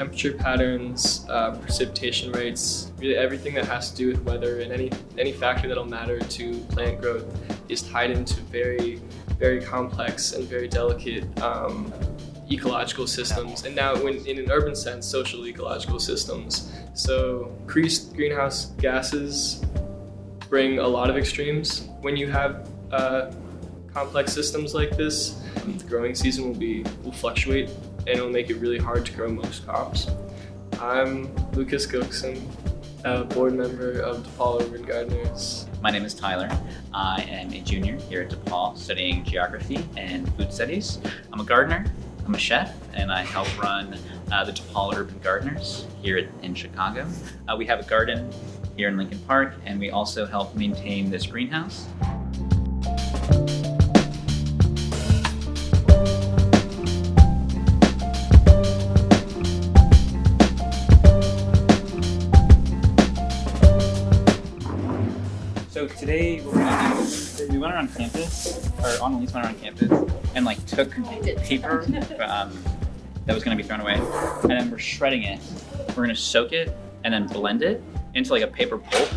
temperature patterns, precipitation rates, really everything that has to do with weather and any factor that'll matter to plant growth is tied into very, very complex and very delicate ecological systems, and now in an urban sense, social ecological systems. So increased greenhouse gases bring a lot of extremes. When you have complex systems like this, the growing season will fluctuate, and it'll make it really hard to grow most crops. I'm Lucas Gookson, a board member of DePaul Urban Gardeners. My name is Tyler. I am a junior here at DePaul studying geography and food studies. I'm a gardener, I'm a chef, and I help run the DePaul Urban Gardeners here in Chicago. We have a garden here in Lincoln Park, and we also help maintain this greenhouse. So today what we're gonna do, we went around campus, or Annalise went around campus, and like took paper that was gonna be thrown away, and then we're shredding it. We're gonna soak it and then blend it into like a paper pulp,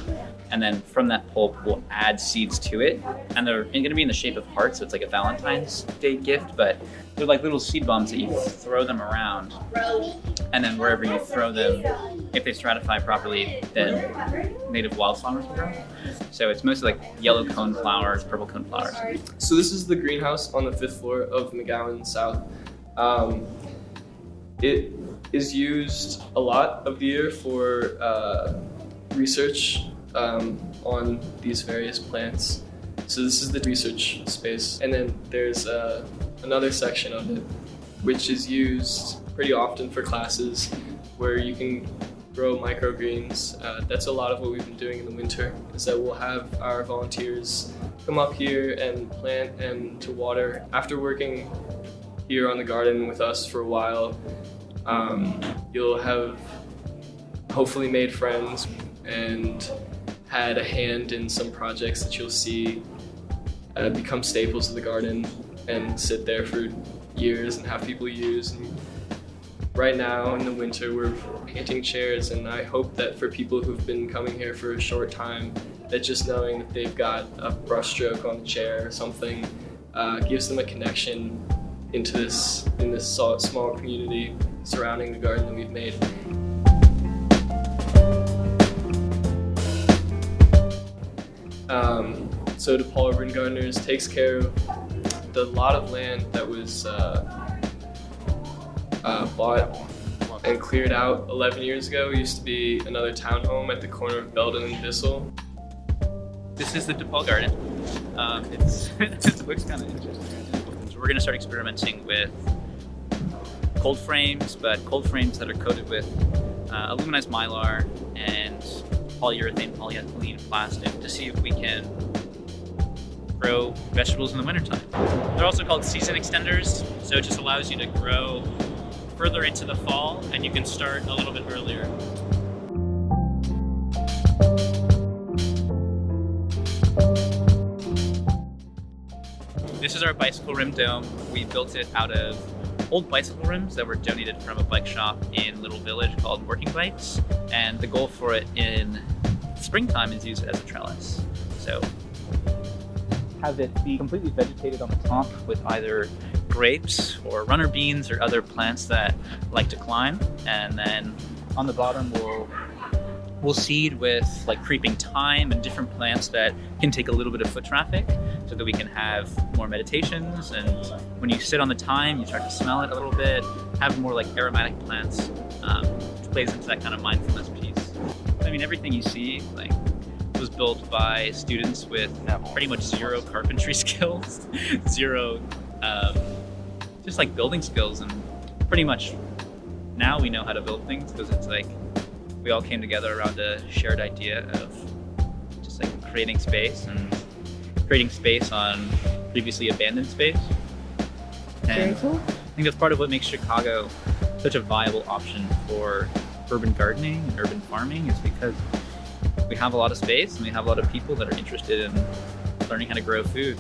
and then from that pulp we'll add seeds to it, and they're gonna be in the shape of hearts, so it's like a Valentine's Day gift, but they're like little seed bombs that you throw them around, and then wherever you throw them, if they stratify properly, then native wildflowers will grow. So it's mostly like yellow cone flowers, purple cone flowers. So this is the greenhouse on the 5th floor of McGowan South. It is used a lot of the year for research on these various plants. So this is the research space. And then there's another section of it, which is used pretty often for classes where you can grow microgreens. That's a lot of what we've been doing in the winter, is that we'll have our volunteers come up here and plant and to water. After working here on the garden with us for a while, you'll have hopefully made friends and had a hand in some projects that you'll see become staples of the garden and sit there for years and have people use. And right now in the winter we're painting chairs, and I hope that for people who've been coming here for a short time, that just knowing that they've got a brush stroke on the chair or something gives them a connection in this small community surrounding the garden that we've made. So DePaul Urban Gardeners takes care of the lot of land that was bought and cleared out 11 years ago. It used to be another townhome at the corner of Belden and Bissell. This is the DePaul garden. It looks kind of interesting. So we're going to start experimenting with cold frames, but cold frames that are coated with aluminized mylar and polyethylene plastic to see if we can grow vegetables in the wintertime. They're also called season extenders, so it just allows you to grow further into the fall, and you can start a little bit earlier. This is our bicycle rim dome. We built it out of old bicycle rims that were donated from a bike shop in a little village called Working Bikes, and the goal for it in springtime is use it as a trellis. So have it be completely vegetated on the top with either grapes or runner beans or other plants that like to climb, and then on the bottom we'll seed with like creeping thyme and different plants that can take a little bit of foot traffic, so that we can have more meditations, and when you sit on the thyme you start to smell it a little bit, have more like aromatic plants, which plays into that kind of mindfulness piece. I mean, everything you see like was built by students with pretty much zero carpentry skills, zero just like building skills, and pretty much now we know how to build things because it's like we all came together around a shared idea of just like creating space on previously abandoned space. And Very cool. I think that's part of what makes Chicago such a viable option for urban gardening and urban farming, is because we have a lot of space and we have a lot of people that are interested in learning how to grow food.